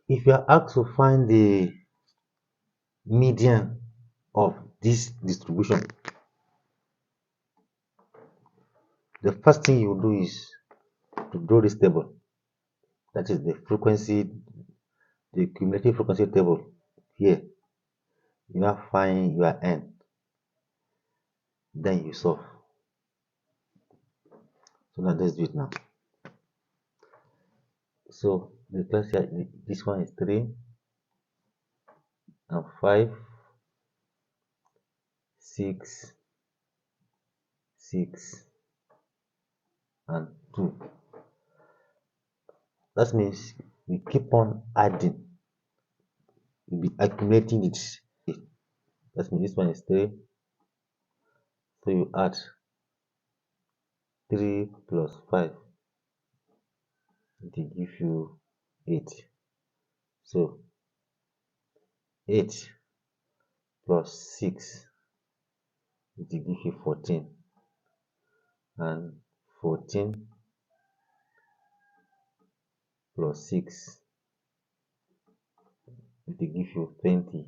If you are asked to find the median of this distribution, the first thing you do is to draw this table. That is the frequency, the cumulative frequency table here. You now find your n, then you solve. So now let's do it now. So the class here, this one is 3 and 5, 6, 6 and 2. That means we keep on adding, we'll be accumulating it. That means this one is 3, so you add 3 plus 5, it will give you 8. So 8 plus 6, it will give you 14, and 14 plus 6, it will give you 20.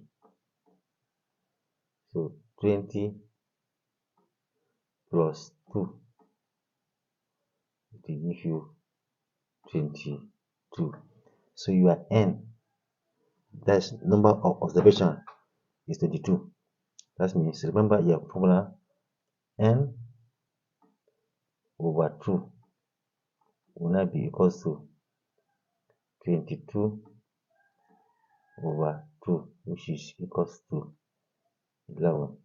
So 20 plus 2, it will give you 22. So your n, that's number of observation, is 22. That means, remember your formula, n over 2 will now be equals to 22 over 2, which is equals to 11.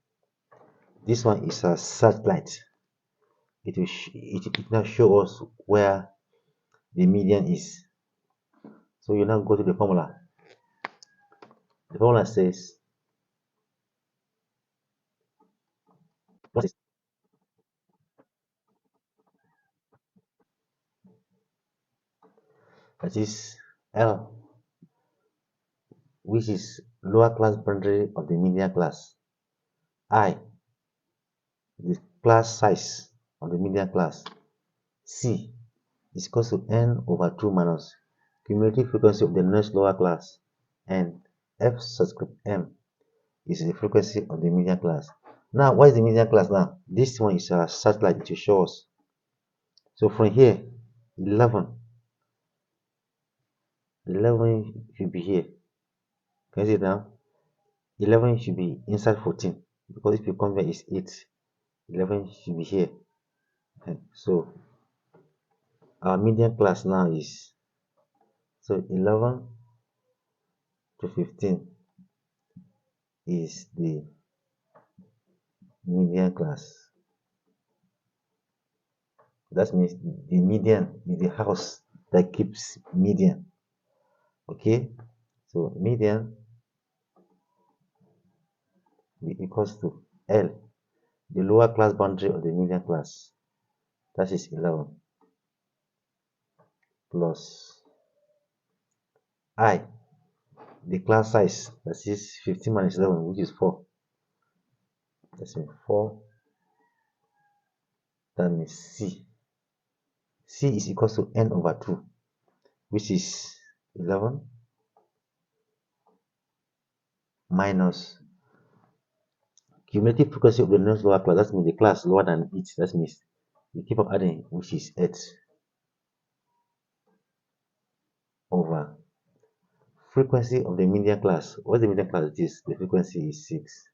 This one is a satellite. It will now show us where the median is. So you now go to the formula. The formula says that is L, which is lower class boundary of the median class. I, the class size of the median class. C is equal to n over 2 minus cumulative frequency of the next lower class, and F subscript m is the frequency of the median class. Now, what is the median class now? This one is a satellite to show us. So from here, 11 should be here. Can you see it now? 11 should be inside 14, because if you come here, it's 8. 11 should be here. So our median class now is, so 11 to 15 is the median class. That means the median is the house that keeps median. Okay, so median equals to L, the lower class boundary of the median class. That is 11 plus I, the class size, that is 15 minus 11, which is 4. That's 4. That means C. C is equal to n over 2, which is 11 minus cumulative frequency of the next lower class. That means the class lower than it. That means we keep on adding, which is 8 over frequency of the median class. What the median class is? The frequency is 6.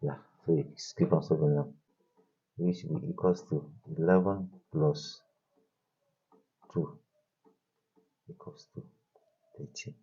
Yeah, so you keep on solving now, which will be equals to 11 plus 2 equals to 13.